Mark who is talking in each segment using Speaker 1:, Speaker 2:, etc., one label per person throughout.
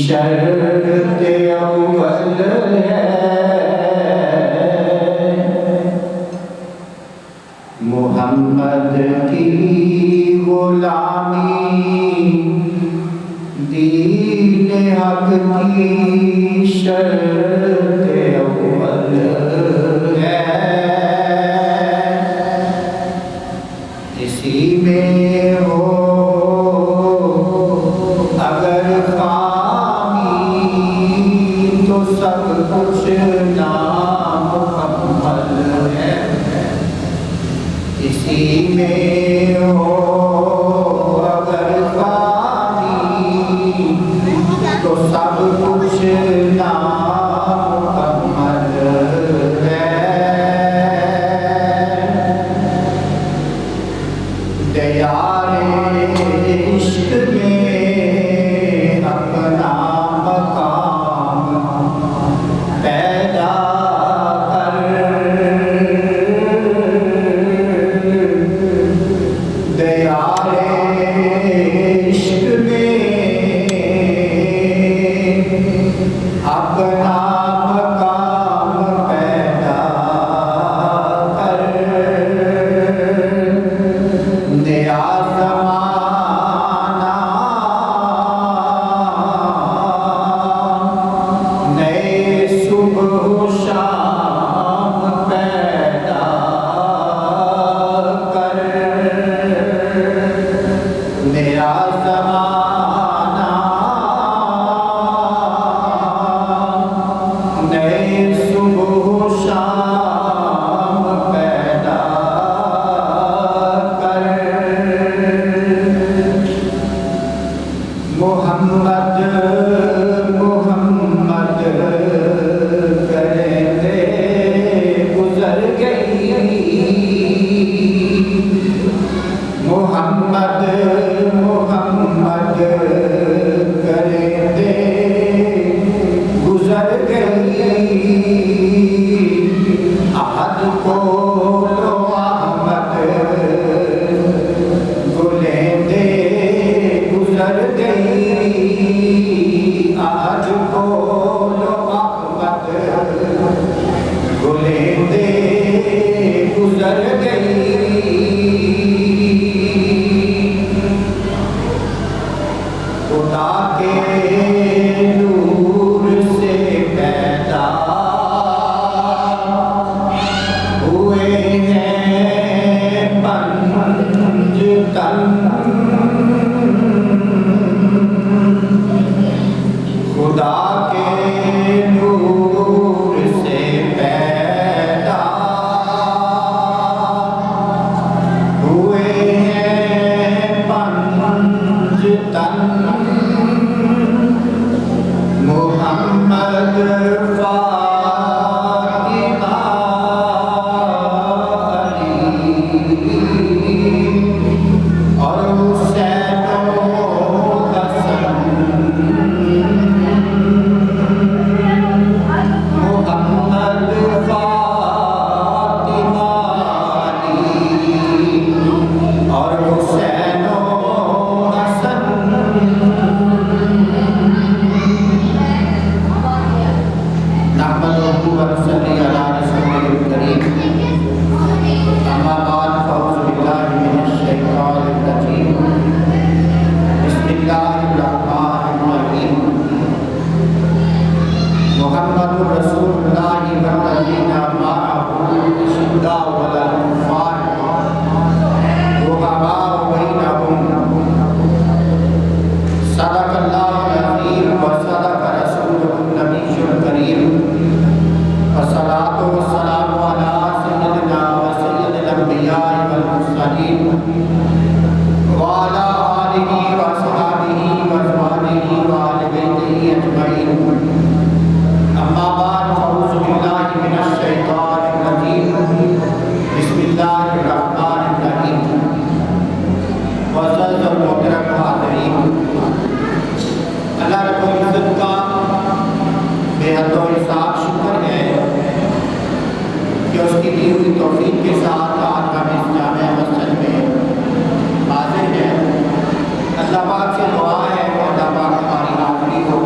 Speaker 1: شرط اول ہے محمد کی غلامی، دین حق کی شرط اول ہے، اسی میں ہو اگر خامی تو سب کچھ نامکمل ہے، اسی میں ہو اگر خامی تو سب کچھ نامکمل ہے، دیار عشق میں اپنا مقام پیدا کر، دیار عشق میں اپنا مقام پیدا کر، نیا زمانہ نئے صبح و شام پیدا کر، نیا زمانہ نئے صبح و شام پیدا کر، محمد محمد کہتے گزر گئی، محمد محمد کہتے گزر گئی، عہد کو لو احمد گلیندے گزر گئی، عہد کو لو احمد گلیندے گزر گئی، خدا کے نور سے پیدا ہوئے ہیں پنج تن، خدا کے نور سے پیدا ہوئے ہیں پنج تن، محمد فاطمہ علی اور حسین و حسن، محمد فاطمہ علی اور حسین و حسن، نحمدہ ونصلی علی رسولہ الکریم، اما بعد فاعوذ باللہ من الشیطان الرجیم، بسم اللہ الرحمن الرحیم، محمد رسول اللہ والذین معہ اشداء علی الکفار رحماء بینہم، صدق اللہ العظیم و صدق رسولہ النبی الکریم، والصلاة والسلام علی سیدنا و سید الانبیاء والمرسلین وعلی آلہ وصحبہ وازواجہ وآل بیتہ اجمعین، اما بعد فاعوذ باللہ من الشیطان الرجیم، بسم اللہ الرحمن الرحیم، معزز اور محترم حاضرین، اللہ رب العزت کا بے حد و حساب شکر ہے کہ اس کی دی ہوئی توفیق کے ساتھ آج ہم اس جامع مسجد میں حاضر ہیں۔ اللہ پاک سے دعا ہے کہ اللہ پاک ہماری حاضری کو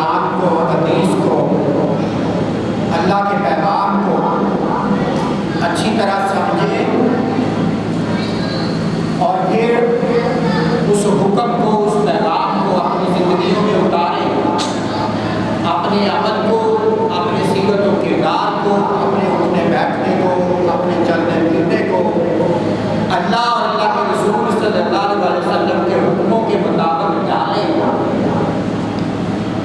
Speaker 1: قرآن کو، حدیث کو، اللہ کے پیغام کو اچھی طرح سمجھیں اور پھر اس حکم کو، اس پیغام کو اپنی زندگیوں میں اتاریں، اپنے عمل کو، اپنے سیرت و کردار کو، اپنے اٹھنے بیٹھنے کو، اپنے چلنے پھرنے کو اللہ اور اللہ کے رسول صلی اللہ علیہ وسلم کے حکموں کے مطابق ڈالیں،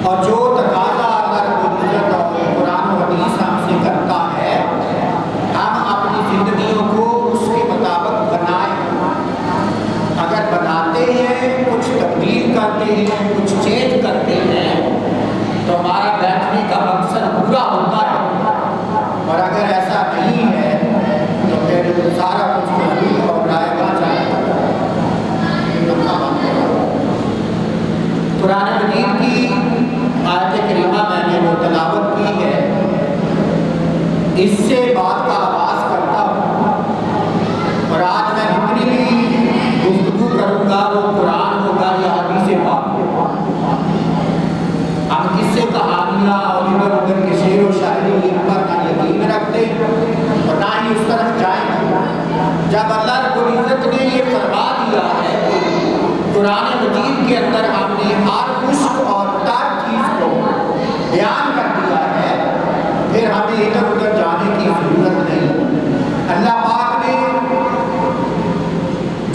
Speaker 1: اور جو تقاضا اللہ رب العزت اور قرآن و حدیث ہم سے کرتا ہے ہم اپنی زندگیوں کو اس کے مطابق بنائیں۔ اگر بناتے ہیں، کچھ تبدیل کرتے ہیں، کچھ چینج کرتے ہیں تو ہمارا بیٹھنے کا مقصد پورا ہوتا ہے، اور اگر ایسا نہیں ہے تو پھر سارا کچھ فضول اور رائے گاہ جائے گا۔ قرآن مجید کی آیت کریمہ میں نے وہ تلاوت کی ہے، اس سے بات کا آغاز کرتا ہوں، اور آج میں جتنی بھی گفتگو کروں گا وہ قرآن ہوگا یا حدیث پاک ہوگا۔ ہم قصے کہانیاں اور ادھر ادھر کے شعر و شاعری پر نہ یقین رکھتے اور نہ ہی اس طرف جائیں گے۔ جب اللہ رب العزت نے یہ فرما دیا ہے کہ قرآن مجید کے اندر ہم نے ہر خشک اور تر چیز کو بیان کر دیا ہے، پھر ہمیں ادھر ادھر جانے کی ضرورت نہیں۔ اللہ پاک نے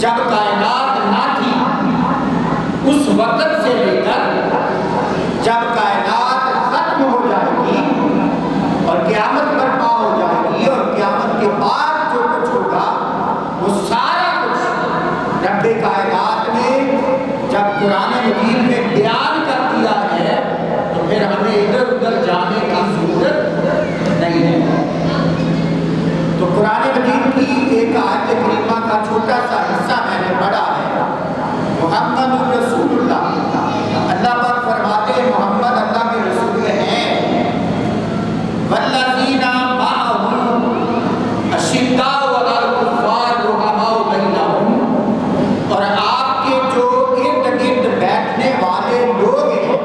Speaker 1: جب کائنات نہ تھی اس وقت سے لے کر جب کائنات ختم ہو جائے گی اور قیامت برپا ہو جائے گی، اور قیامت کے بعد جو کچھ ہوگا وہ سارا کچھ رب کائنات نے جب قرآن مجید میں بیان کر دیا ہے تو پھر ہمیں ادھر ادھر جانے کی ضرورت نہیں ہے۔ تو قرآن مجید کی ایک آیت کریمہ کا چھوٹا سا حصہ میں نے پڑھا ہے، محمد رسول اللہ۔ اللہ پاک فرماتے ہیں محمد اللہ کے رسول ہیں، والذین معہ اشداء علی الکفار رحماء بینہم، اور آپ کے جو ارد گرد بیٹھنے والے لوگ ہیں،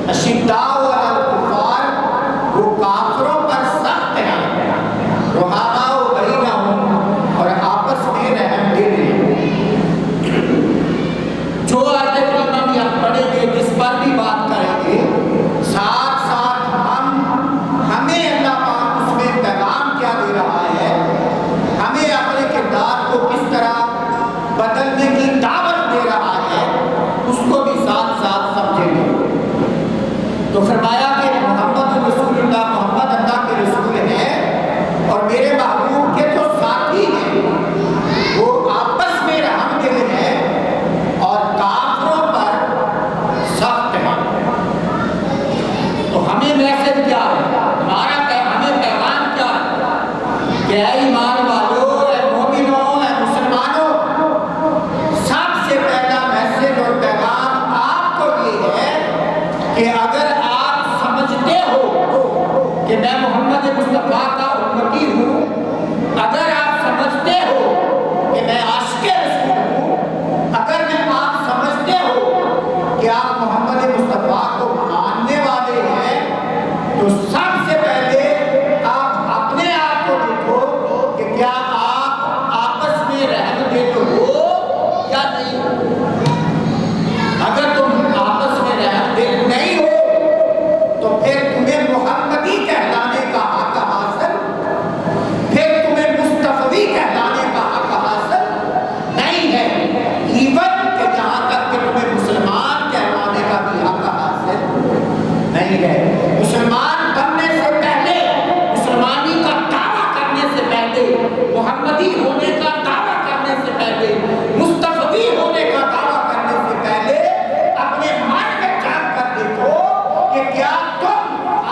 Speaker 1: اشداء علی الکفار وہ کافروں پر سخت ہیں، رحماء بینہم اور آپس میں رحم دل ہیں۔ جو آیت کریمہ بھی ہم پڑھیں گے، جس پر بھی بات کریں گے، ساتھ ساتھ ہمیں اللہ پاک اس میں پیغام کیا دے رہا ہے، ہمیں اپنے کردار کو کس طرح بدلنے کی دعوت دے رہا ہے، اس کو بھی ساتھ ساتھ سمجھیں گے۔ تو فرمایا کہ محمد رسول اللہ، محمد اللہ کے رسول ہیں اور میرے محبوب کے جو ساتھی ہیں وہ آپس میں رحم دل ہیں اور کافروں پر سخت ہیں۔ تو ہمیں میسج کیا ہے، ہمیں پیغام کیا ہے کہ اے ایمان والو، اے مومنوں، اے مسلمانوں، سب سے پہلا میسج اور پیغام آپ کو یہ ہے کہ اگر آپ سمجھتے ہو کہ میں محمد مصطفیٰ کا امتی ہوں، اگر آپ سمجھتے ہو کہ میں عاشق رسول ہوں، اگر آپ سمجھتے ہو کہ آپ محمد مصطفیٰ کو ماننے والے ہیں، تو سب سے پہلے آپ اپنے آپ کو دیکھو کہ کیا آپ آپس میں رحم دل ہو یا نہیں ہو۔ اگر تم آپس میں رحم دل نہیں ہو تو پھر تمہیں محمدی کہلانے کا حق حاصل، پھر تمہیں مصطفی کہلانے کا حق حاصل نہیں ہے، ایون کہ جہاں تک کہ تمہیں مسلمان کہلانے کا بھی حق حاصل نہیں ہے۔ مسلمان بننے سے پہلے، مسلمانی کا دعویٰ کرنے سے پہلے، محمدی ہونے کا دعویٰ کرنے سے پہلے، مصطفی ہونے کا دعویٰ کرنے سے پہلے اپنے من میں جان کر دیکھو کہ کیا تم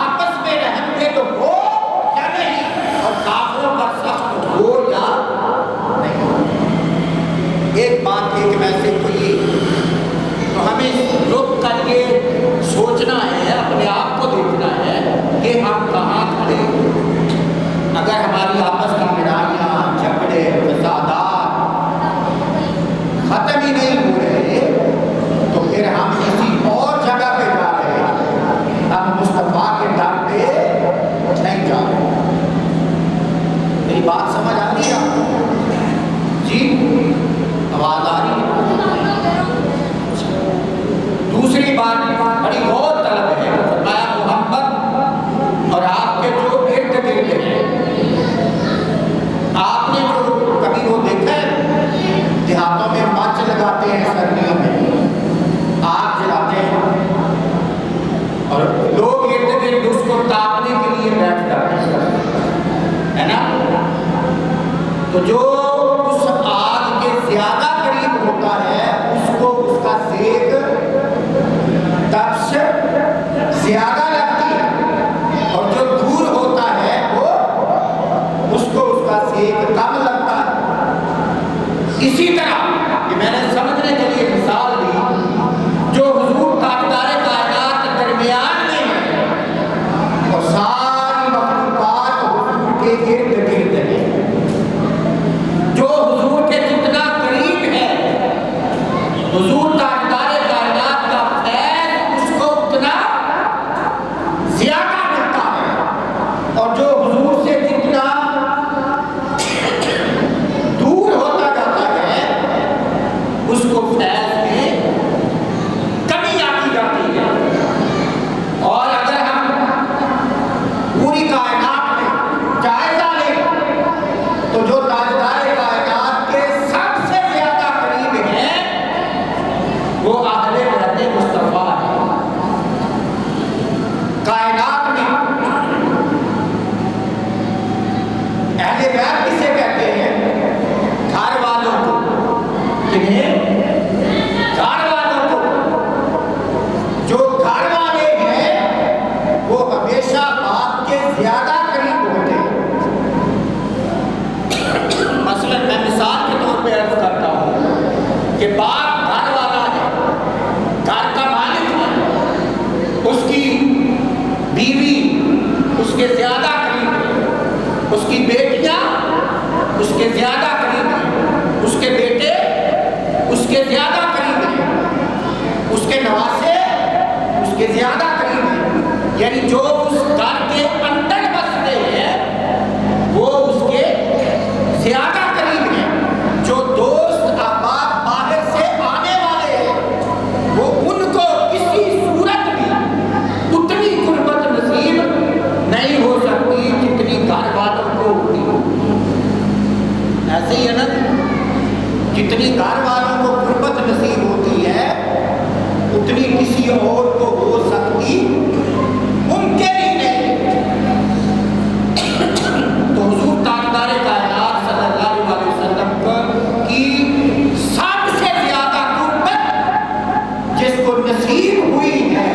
Speaker 1: آپس میں رحم دل ہو یا نہیں، اور کافروں پر سخت ہو یا نہیں۔ ایک بات، ایک میسج تو یہ، تو ہمیں رک کر کے سوچنا ہے، اپنے آپ کو دیکھنا تو جو اس آگ کے زیادہ قریب ہوتا ہے اس کو اس کا سیک تپش زیادہ لگتی ہے، اور جو دور ہوتا ہے وہ اس کو اس کا سیک کم لگتا ہے۔ اسی طرح کہ میں نے سمجھنے کے لیے مثال دی، جو حضور تاجدار کائنات درمیان میں ہے اور ساری مخلوقات حضور کے ارد گرد ہے، جو حضور کے جتنا قریب ہے حضور تاجدار کائنات کا فیض اس کو اتنا زیادہ ملتا ہے، اور جو حضور سے جتنا دور ہوتا جاتا ہے اس کو فیض میں کمی آتی جاتی ہے۔ اور اگر ہم پوری کائنات میں جائزہ لیں تو جو تاجدار کائنات کے سب سے زیادہ قریب ہیں وہ اہل بیت مصطفیٰ ہیں۔ کائنات میں اہل بیت کسے کہتے ہیں؟ گھر والوں کو۔ کنہیں؟ گھر والوں کو۔ جو گھر والے ہیں وہ ہمیشہ باپ کے زیادہ قریب ہوتے ہیں۔ مثلا میں مثال کے طور پہ عرض کرتا ہوں کہ باپ گھر والا ہے، گھر کا مالک ہے، اس کی بیوی اس کے زیادہ قریب ہے، اس کی بیٹیاں اس کے زیادہ قریب ہیں، اس کے بیٹے اس کے زیادہ قریب ہیں، اس کے نواسے اس کے زیادہ قریب ہیں، یعنی جو اس گھر کے اندر بستے ہیں وہ اس کے زیادہ قریب ہیں۔ جو دوست احباب باہر سے آنے والے ہیں وہ ان کو کسی صورت بھی اتنی قربت نصیب نہیں ہو سکتی جتنی گھر والوں کو ہوتی۔ ایسے ہی ہے نا، جتنی گھر والوں کو قربت نصیب ہوتی ہے اتنی کسی اور کو ہو سکتی ممکن ہی نہیں۔ تو حضور تاجدار کائنات صلی اللہ علیہ وسلم کی سب سے زیادہ قربت جس کو نصیب ہوئی ہے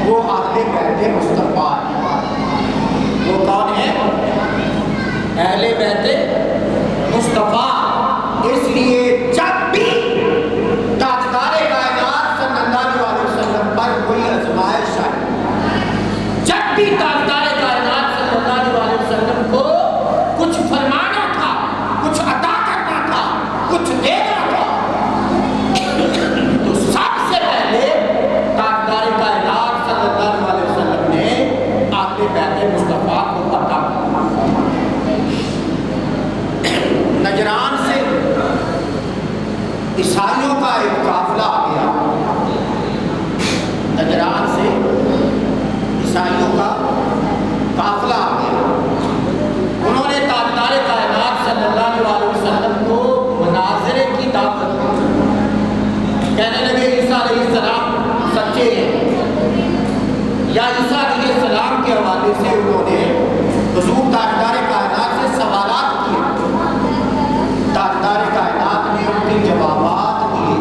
Speaker 1: وہ اہل بیت مصطفیٰ ہے۔ وہ کون ہے؟ اہل بیت مصطفیٰ۔ اس لیے جب بھی تاجدار کائنات صلی اللہ علیہ وسلم پر کوئی آزمائش آئی، جب بھی تاجدار کائنات صلی اللہ علیہ وسلم کو کچھ فرمانا تھا، کچھ عطا کرنا تھا، کچھ دینا تھا، تو سب سے پہلے تاجدار کائنات صلی اللہ علیہ وسلم نے اہل بیت مصطفیٰ کو عطا کیا۔ نجران سے عیسائیوں کا ایک قافلہ آ گیا، نجران سے عیسائیوں کا قافلہ آ گیا۔ انہوں نے تاجدار کائنات صلی اللہ علیہ وسلم کو مناظرے کی دعوت دی۔ کہنے لگے عیسیٰ علیہ السلام سچے ہیں، یا عیسیٰ علیہ السلام کے حوالے سے انہوں نے حضور تاجدار کائنات سے سوالات کیے۔ تاجدار کائنات نے ان کے جوابات دیے،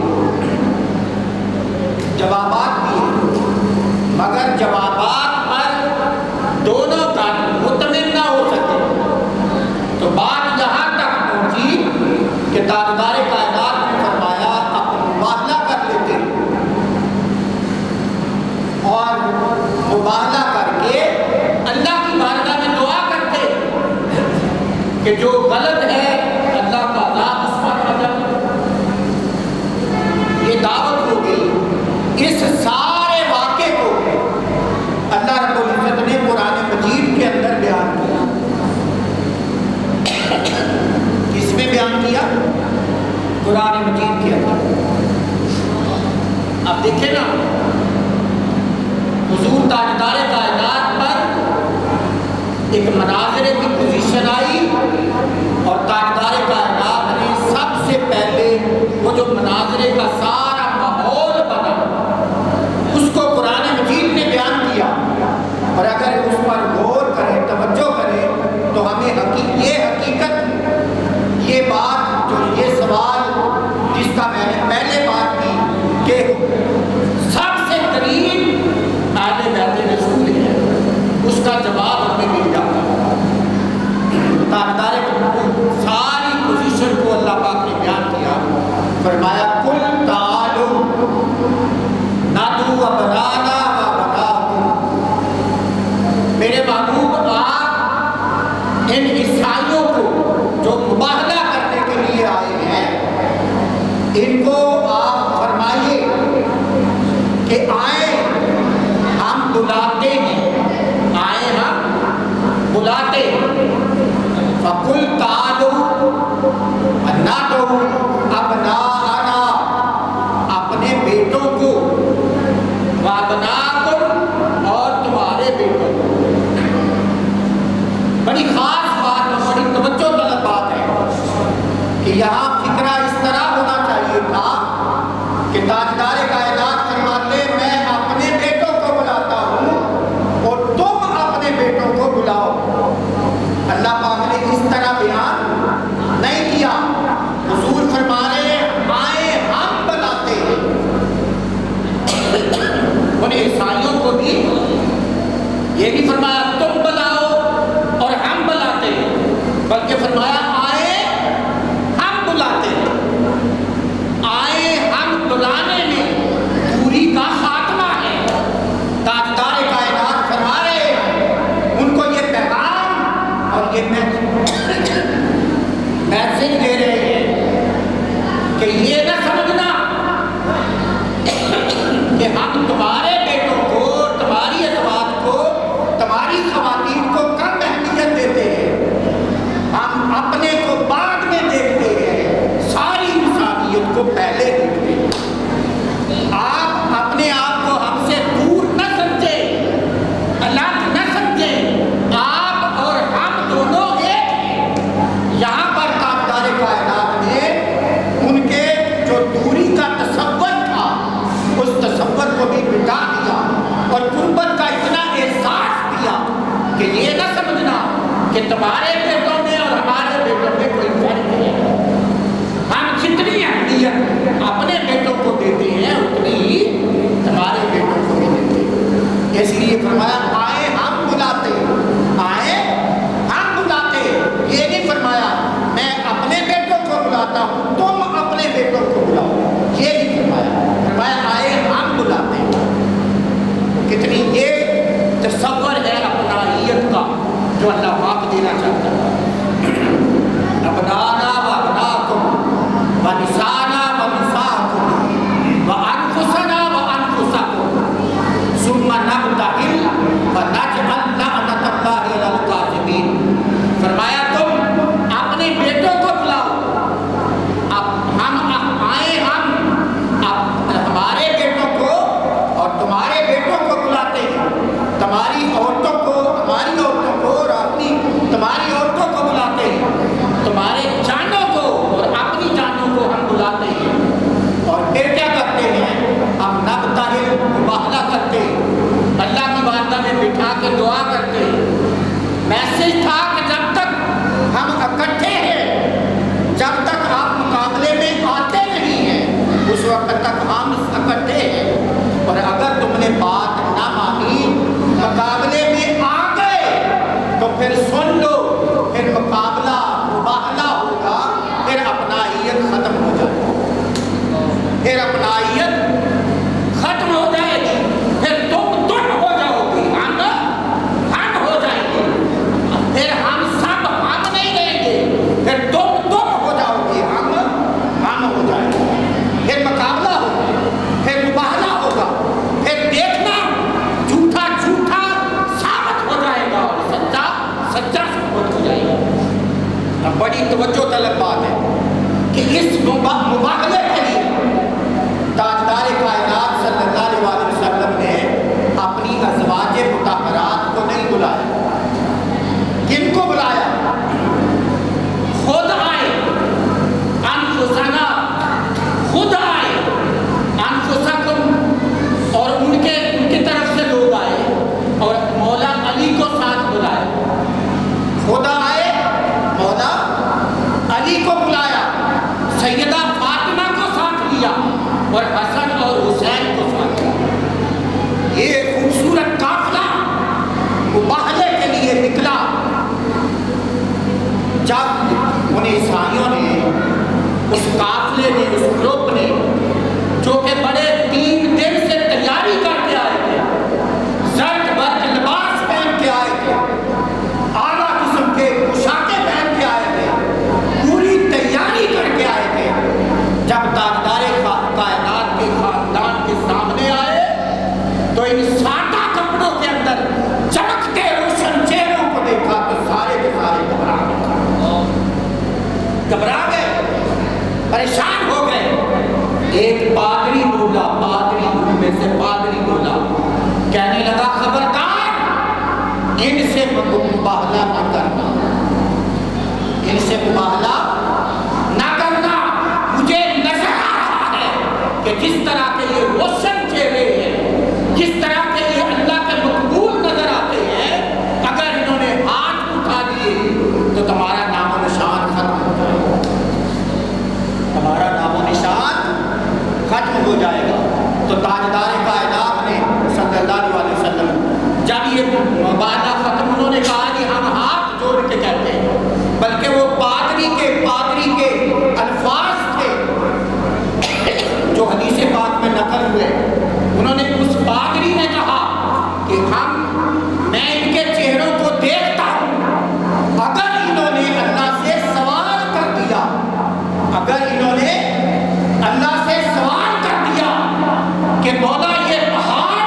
Speaker 1: مگر جوابات پر دونوں کا مطمئن نہ ہو سکے، تو بات یہاں تک پہنچی کہ تاجدار کائنات نے فرمایا آپ مباہلہ کر لیتے اور مباہلہ کر کے اللہ کی بارگاہ میں دعا کرتے کہ جو غلط ہے اللہ کا عذاب اس پر آ جائے۔ یہ دعوت ہو گئی۔ اس سارے واقعے کو اللہ رب العزت نے قرآن مجید کے اندر بیان کیا۔ کس میں بیان کیا؟ قرآن مجید کے اندر۔ اب دیکھیں نا، حضور تاجدار کائنات پر ایک مناظرے کی پوزیشن آئی اور تاجدار کائنات نے سب سے پہلے وہ جو مناظرے کا سارا ماحول بنا اس کو قرآن مجید نے بیان کیا، اور اگر اس پر غور کریں، توجہ کریں تو ہمیں یہ حقیقت اس کا جواب ہمیں مل جاتا ہے۔ تاجدار قبول ساری پوزیشن کو اللہ پاک نے بیان کیا، فرمایا کل تعالوا ندعو ابناءنا وابناءکم، میرے محبوب آپ ان عیسائیوں کو جو مباہلہ کرنے کے لیے آئے ہیں ان کو آپ فرمائیے کہ آئیں ہم بلاتے ہیں، آئیں ہم بلاتے ہیں۔ فَقُلْ تَعَالُوا نَدْعُو أَبْنَاءَنَا، اپنے بیٹوں کو، وَأَبْنَاءَكُمْ اور تمہارے بیٹوں کو۔ بڑی خاص بات اور بڑی توجہ طلب بات ہے کہ یہاں فکرہ اس طرح ہونا چاہیے تھا کہ تاجدار کائنات فرماتے میں اپنے بیٹوں کو بلاتا ہوں اور تم اپنے بیٹوں کو بلاؤ۔ اللہ پاک نے اس طرح بیان نہیں کیا، حضور فرما رہے ہیں آئے ہم بلاتے ہیں۔ ان عیسائیوں کو بھی یہ نہیں فرمایا تم بلاؤ اور ہم بلاتے ہیں، بلکہ فرمایا آئے ہم بلاتے ہیں۔ آئے ہم بلانے میں دوری کا خاتمہ ہے۔ تاجدار کائنات فرما رہے ہیں ان کو یہ پیغام اور یہ میسج دے رہے ہیں کہ یہ نہ سمجھنا کہ ہم تمہارے بیٹوں کو، تمہاری ازواج کو، تمہاری خواتین کو کم اہمیت دیتے ہیں، ہم اپنے کو بعد میں دیکھتے ہیں، ساری انسانیت کو پہلے دیکھتے ہیں۔ آپ اپنے آپ کو ہم سے دور نہ سمجھیں، الگ نہ سمجھیں، آپ اور ہم دونوں ایک ہیں۔ یہاں پر تاجدار کائنات نے ان کے جو دوری کا تصور تھا اس تصور کو بھی مٹا دیا اور قربت کا اتنا احساس دیا کہ یہ نہ سمجھنا کہ تمہارے بیٹوں میں اور ہمارے بیٹوں میں کوئی فرق ہے۔ ہم جتنی اہمیت اپنے بیٹوں کو دیتے ہیں اتنی ہی تمہارے بیٹوں کو بھی دیتے ہیں۔ اس لیے فرمایا آئے ہم بلاتے، آئے ہم بلاتے، یہ نہیں فرمایا میں اپنے بیٹوں کو بلاتا ہوں تم اپنے بیٹوں کو بلاؤ، یہ نہیں فرمایا، فرمایا آئے ہم بلاتے۔ کتنی یہ تصور ہے اپنائیت کا جو اللہ پاک دینا چاہتا ہے۔ ابنانا و ابناکم و نسانا و نساکم و انفسنا و انفسکم ثم نبتہل و نجعل لعنت اللہ علی الکاذبین۔ فرمایا تم اپنے بیٹوں کو بلاؤ، ہم آئے ہمارے بیٹوں کو اور تمہارے بیٹوں کو بلاتے ہیں، تمہاری عورتوں کو، ہماری عورتوں کو اور اپنی تمہاری عورتوں کو بلاتے ہیں، تمہارے جانوں کو اور اپنی جانوں کو ہم بلاتے ہیں۔ اور پھر کیا کرتے ہیں؟ ہم نبتہل مباہلہ کرتے ہیں، اللہ کی بارگاہ میں بٹھا کے دعا کرتے ہیں۔ میسج تھا کہ جب تک ہم اکٹھے ہیں، جب تک آپ مقابلے میں آتے نہیں ہیں اس وقت تک ہم اکٹھے ہیں، اور اگر تم نے بات نہ مانی، مقابلے میں آ گئے تو پھر سن لو، پھر مقابلہ مباہلہ ہوگا، پھر اپنائیت ختم ہو جائے گی، پھر اپنائیت ختم ہو جائے گی، پھر تم ہو جاؤ گی، ہم ہو جائیں گے، پھر ہم سب ہم نہیں رہیں گے، پھر تم ہو جاؤ گے، ہم ہو جائیں گے، پھر مقابلہ ہوگا، پھر مباہلہ ہوگا، پھر دیکھنا جھوٹا جھوٹا ثابت ہو جائے گا اور سچا سچا ثابت ہو جائے گا۔ اب بڑی توجہ طلب بات ہے کہ اس مباہلے کے لیے تاجدار کائنات صلی اللہ علیہ وسلم نے اپنی ازواج مطہرات کو نہیں بلایا۔ کن کو بلایا؟ خود آئے، انفسنا، خود آئے، انفسکم، اور ان کی طرف سے لوگ آئے اور مولا علی کو ساتھ بلایا۔ خود آئے، مولا علی کو بلایا، سیدہ فاطمہ کہنے لگا خبردار ان سے مباہلہ نہ کرنا، ان سے مباہلہ نہ کرنا۔ مجھے نظر آ رہا ہے کہ جس طرح کے یہ روشن چہرے ہیں، جس طرح کے یہ اللہ کے مقبول نظر آتے ہیں، اگر انہوں نے ہاتھ اٹھا دیے تو تمہارا نام و نشان ختم ہو جائے گا، تمہارا نام و نشان ختم ہو جائے گا۔ تو تاجدار کائنات نے صلی اللہ علیہ وسلم جب یہ مباہلہ ختم، انہوں نے کہا کہ ہم ہاتھ جوڑ کے کہتے ہیں، بلکہ وہ پادری کے الفاظ تھے جو حدیث پاک میں نقل ہوئے۔ انہوں نے اس پادری نے کہا کہ میں ان کے چہروں کو دیکھتا ہوں، اگر انہوں نے اللہ سے سوال کر دیا، اگر انہوں نے اللہ سے سوال کر دیا کہ مولا یہ پہاڑ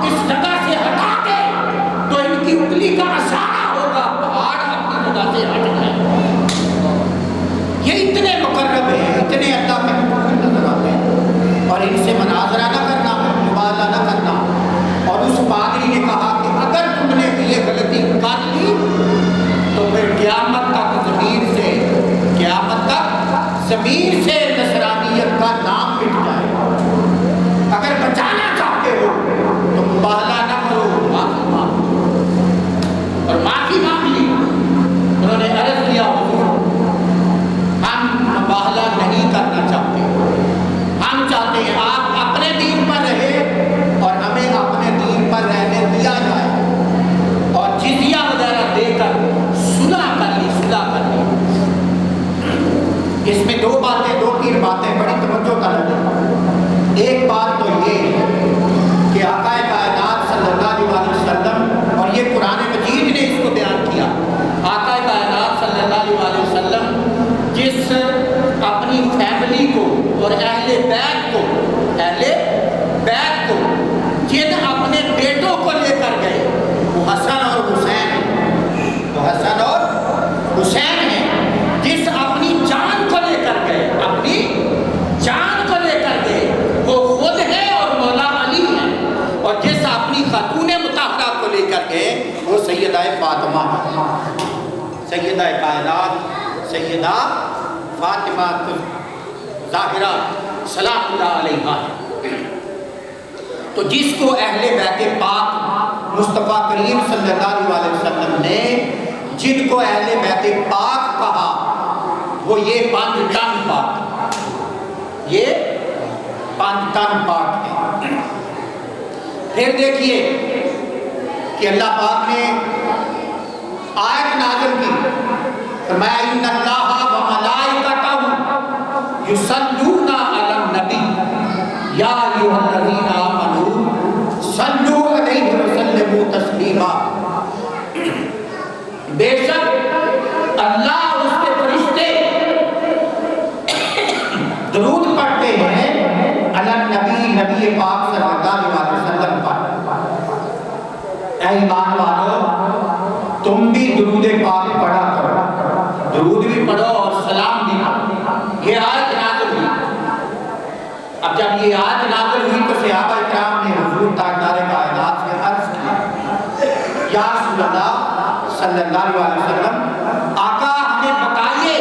Speaker 1: اس جگہ سے ہٹا دے، تو ان کی انگلی کا اشارہ ہوگا پہاڑ اپنی جگہ سے ہٹ جائے۔ یہ اتنے مقرب ہیں، اتنے اللہ کے مقرب نظر آتے ہیں، اور ان سے مناظرہ نہ کرنا، مباہلہ نہ کرنا۔ اور اس پادری نے کہا کہ اگر تم نے یہ غلطی کر لی تو پھر قیامت تک زمین سے نصرانیت کا نام مٹ جائے گا۔ اگر بچانا چاہتے ہو تو مباہلہ نہ کرو، معافی مانگو۔ اور معافی مانگ لی۔ انہوں نے عرض کیا حضور ہم مباہلہ نہیں کرنا چاہتے، ہم چاہتے ہیں آپ اپنے دین پر رہے اور ہمیں اپنے دین پر رہنے دیا جائے، اور جزیہ وغیرہ دے کر صلح کر لی۔ اس میں دو تین باتیں بڑی توجہ کا لگے۔ ایک بات تو یہ ہے کہ آقا کائنات صلی اللہ علیہ وسلم، اور یہ قرآن مجید نے اس کو بیان کیا، آقا کائنات صلی اللہ علیہ وسلم جس اپنی فیملی کو اور اہل بیت کو جن اپنے بیٹوں کو لے کر گئے، وہ حسن اور حسین ہیں، جس اپنی جان کو لے کر گئے، وہ خود ہے اور مولا علی ہے، اور جس اپنی خاتون مطہرہ کو لے کر گئے وہ سیدہ فاطمہ، سیدہ کائنات، سیدہ فاطمہ ظاہرہ سلام اللہ علیہا۔ تو جس کو اہل بیت پاک مصطفیٰ کریم صلی اللہ علیہ وسلم نے جن کو اہل بیت پاک کہا، وہ یہ 5 ٹن پاک، یہ 5 ٹن پاک ہے۔ پھر دیکھیے کہ اللہ پاک نے آیت نازل کی، فرمایا ان اللہ و ملائکتہ یصلون علی النبی یا ایھا الذین آمنوا صلوا علیہ وسلموا تسلیما۔ بے شک اللہ اور اس کے فرشتے درود پڑھتے ہیں علی النبی، نبی پاک صلی اللہ علیہ وسلم پر۔ اے ایمان والو تم بھی درود پاک پڑھا کرو، درود بھی پڑھو اور سلام بھی پڑھو۔ یہ آیت نازل ہوئی۔ اب جب یہ آیت نازل ہوئی تو صحابہ کرام نے حضور تاجدار کائنات سے عرض کی، یا رسول اللہ صلی اللہ علیہ وسلم، آقا ہمیں بتائیے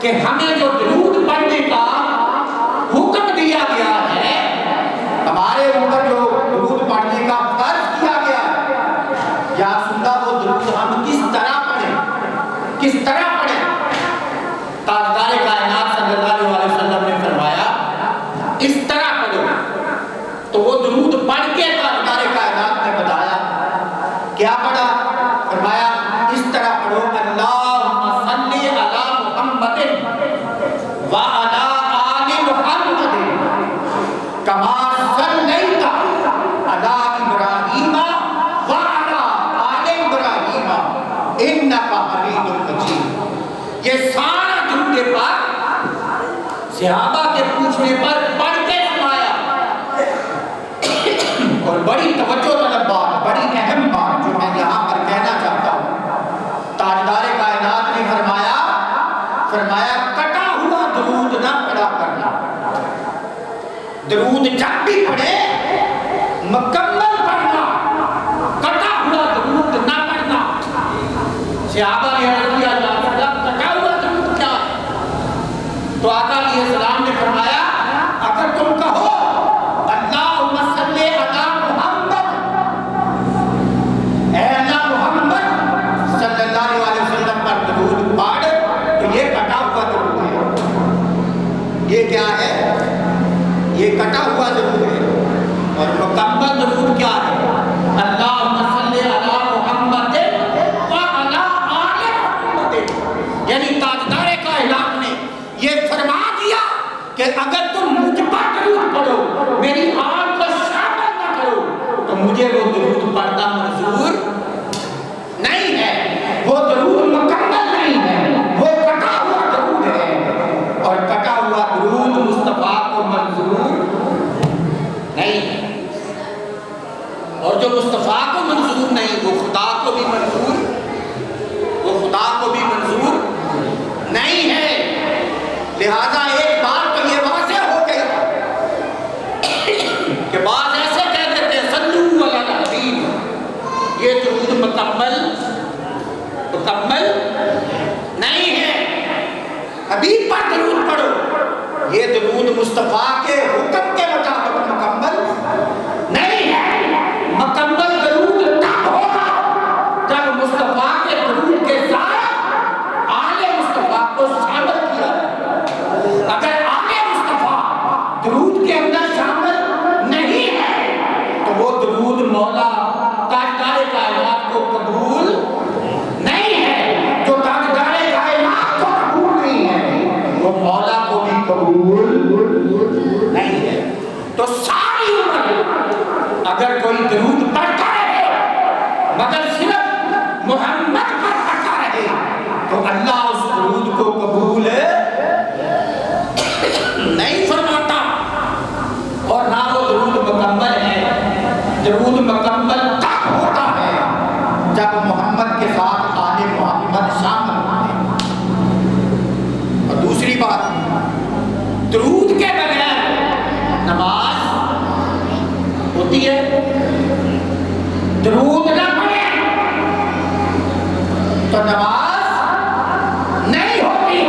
Speaker 1: کہ ہمیں جو درود پڑھنے کا حکم دیا گیا ہے، ہمارے اوپر جو درود پڑھنے کا فرض کیا گیا ہے، یا رسول اللہ وہ درود ہم کس طرح پڑھیں، کس طرح پڑھیں؟ تاجدار کائنات صلی اللہ علیہ وسلم نے فرمایا اس طرح پڑھو۔ تو وہ درود پڑھ کے تاجدار کائنات نے بتایا کیا پڑھا، فرمایا اس طرح پڑھو، اللہم صلی علی محمد وعلی آل محمد کما صلیت علی ابراہیم وعلی آل ابراہیم انک حمید مجید۔ یہ سارا درود پاک صحابہ کے پوچھنے پر پڑھ کے سنایا۔ اور بڑی توجہ طلب بات، بڑی اہم بات جو میں یہاں پر کہنا چاہتا ہوں، تاجدار کائنات نے فرمایا کٹا ہوا درود نہ پڑھا کرنا۔ درود جب بھی پڑھے صحابہ نے عرض کیا یا رسول اللہ کٹا ہوا درود کیا ہے؟ تو آقا علیہ السلام نے فرمایا اگر تم کہو اللہم صلی علی محمد، اے اللہ محمد صلی اللہ علیہ وسلم پر درود پڑھ، تو یہ کٹا ہوا درود ہے۔ یہ کیا ہے؟ یہ کٹا ہوا درود ہے۔ اور مکمل درود کیا ہے؟ اللہم صلی علی محمد وعلی آل محمد، یعنی تاجدار کائنات نے یہ فرما دیا کہ اگر تم مجھ پر درود پڑھو، میری آل کو شامل نہ کرو، تو مجھے وہ درود پڑھنا منظور نہیں ہے، وہ درود مکمل نہیں ہے، وہ کٹا ہوا درود ہے، اور کٹا ہوا درود مصطفیٰ کو منظور نہیں ہے۔ اور جو مصطفیٰ کو منظور نہیں وہ خدا کو بھی منظور، وہ خدا کو بھی منظور نہیں ہے۔ لہذا ایک بار تو یہ واضح ہو گئی کہ بعض ایسے کہہ دیتے ہیں صلو علی الحبیب، یہ درود مکمل نہیں ہے۔ حبیب پر درود پڑھو، یہ درود مصطفیٰ کے حکم کے مطابق مکمل نہیں ہے۔ مکمل درود تب ہوگا جب مصطفیٰ کے درود کے ساتھ آل مصطفیٰ کو شامل کیا جائے۔ اگر آل مصطفیٰ درود کے اندر شامل نہیں ہے تو وہ درود مولا تاجدار کائنات کو قبول نہیں ہے۔ جو تاجدار کائنات کو قبول نہیں ہے وہ مولا کو بھی قبول نہیں ہے۔ تو ساری عمر اگر کوئی درود پڑھتا رہے مگر صرف محمد پر پڑھتا رہے تو اللہ اس درود کو قبول نہیں فرماتا، اور نہ وہ درود مکمل ہے۔ درود مکمل تب ہوتا ہے جب محمد کے ساتھ آل محمد شامل ہوتے ہیں۔ اور دوسری بات، درود کے بغیر نماز ہوتی ہے؟ درود نہ پڑھے تو نماز نہیں ہوتی،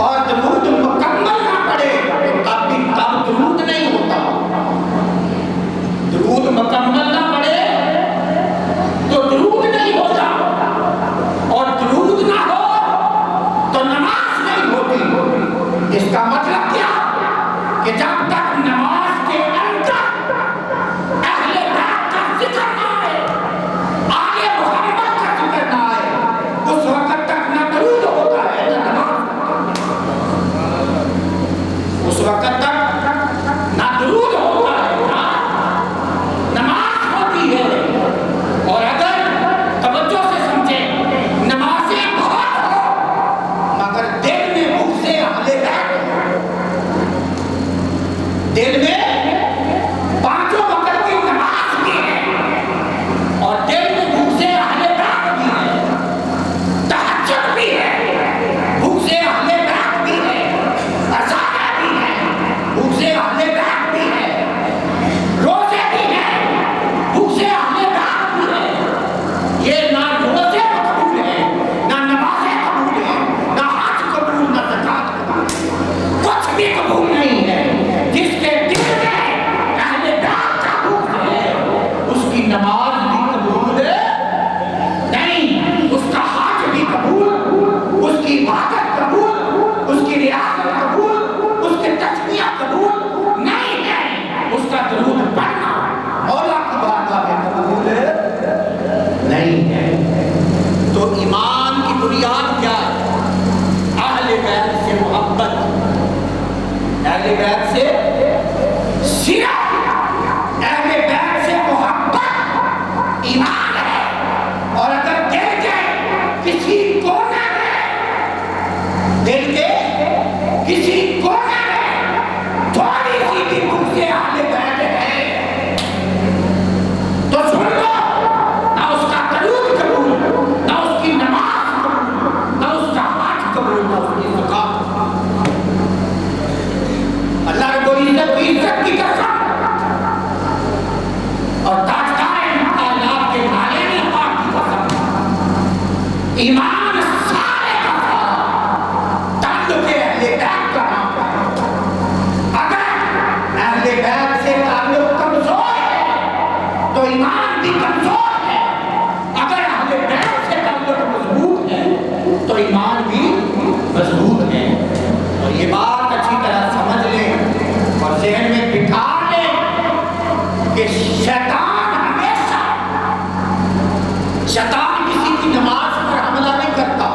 Speaker 1: اور درود مکمل نہ پڑھے تو تب درود نہیں ہوتا۔ درود مکمل نہ پڑھے ایمان بھی کمزور ہے. اگر اہل بیت سے تعلق مضبوط ہے تو ایمان بھی مضبوط ہے. اور یہ بات اچھی طرح سمجھ لیں اور ذہن میں بٹھا لیں کہ شیطان کسی کی نماز پر حملہ نہیں کرتا.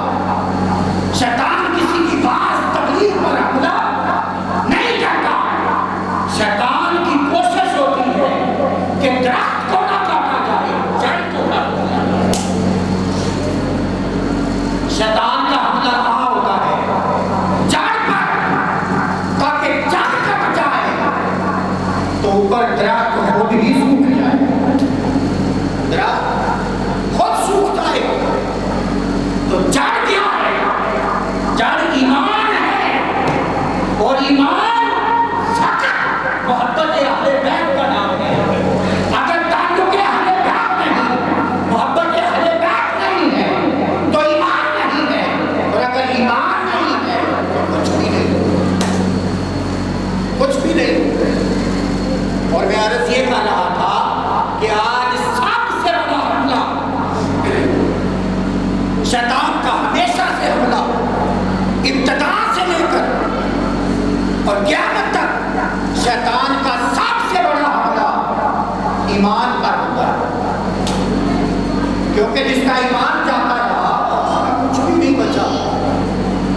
Speaker 1: شیطان کسی کی باز تبلیغ پر حملہ نہیں کرتا. شیطان کی کوشش ہوتی ہے کہ درخت کو نہ کاٹا جائے، جڑ کو کاٹا جائے. شیطان کا حملہ کہاں ہوتا ہے؟ جڑ پر، تاکہ جڑ کٹ جائے تو اوپر درخت خود ہی سوکھ جائے. درخت خود سوکھ جائے تو جڑ کیا ہے؟ جڑ ایمان ہے. اور ایمان فقط محبت اہل بیت کا نام ہے. اگر تعلق اہل بیت نہیں، محبت اہل بیت نہیں ہے تو ایمان نہیں ہے. اور اگر ایمان نہیں ہے تو کچھ بھی نہیں، کچھ بھی نہیں. اور میں عرض یہ کہہ رہا تھا کہ آج سب سے بڑا حملہ شیطان کا ہمیشہ سے حملہ، ابتدا سے لے کر اور قیامت تک شیطان کا سب سے بڑا حملہ ایمان پر ہوتا ہے. کیونکہ جس کا ایمان جاتا رہا اس کا کچھ بھی نہیں بچا.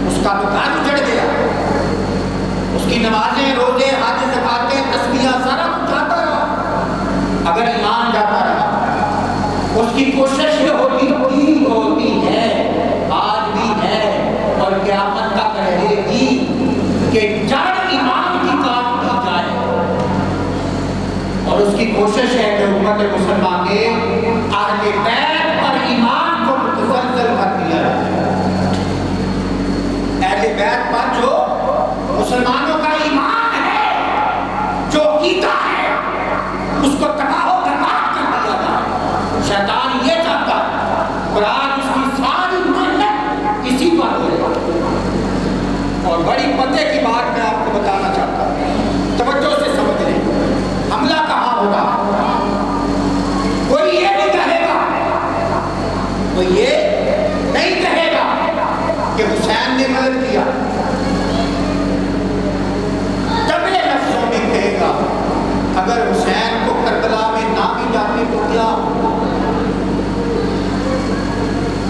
Speaker 1: اس کا تو گھر اجڑ گیا. اس کی نمازیں، روزے، حج، زکاتیں، تسبیحاں سارا کچھ جاتا رہا. اگر ایمان جاتا رہا، اس کی کوشش یہ ہوتی ہے، آج بھی ہے اور قیامت تک رہے گی کہ جڑ ایمان کی کاٹ دی جائے. اور اس کی کوشش ہے کہ امت مسلمان نے اہل بیت پر ایمان کو متزلزل کر دیا ہے. اہل بیت پر جو مسلمانوں کا ایمان ہے، جو عقیدہ ہے، اس کو تباہ و برباد کر دیا جائے. شیطان یہ چاہتا ہے اور آج اس کی ساری محنت اسی پر ہو رہی ہے. اور بڑی پتے کی بات میں آپ کو بتانا چاہتا ہوں، توجہ سے سمجھ لیں. حملہ کہاں ہوگا؟ کوئی یہ نہیں کہے گا، کوئی یہ نہیں کہے گا کہ حسین نے مدد کیا. دبے لفظوں میں کہے گا اگر حسین کو کربلا میں نہ بھی جاتے تو کیا؟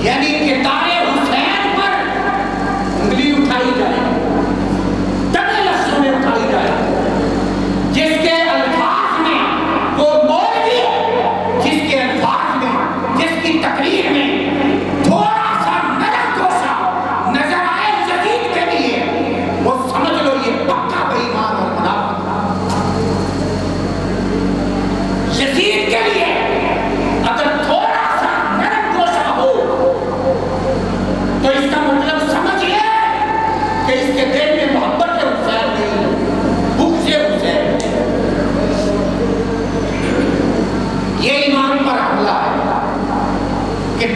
Speaker 1: یعنی کردار حسین پر انگلی اٹھائی جائے، دبے لفظوں میں اٹھائی جائے. جس کے الفاظ میں وہ مولوی، جس کے الفاظ میں، جس کی تقریر میں تھوڑا سا نرم گوشہ نظر آئے یزید کے لیے، وہ سمجھ لو یہ پکا بے ایمان اور منافق. یزید کے لیے اگر تھوڑا سا نرم گوشہ ہو تو اس کا مطلب سمجھئے کہ اس کے دل میں محبت حسین نہیں، بغض حسین. یہ ایمان پر حملہ ہے کہ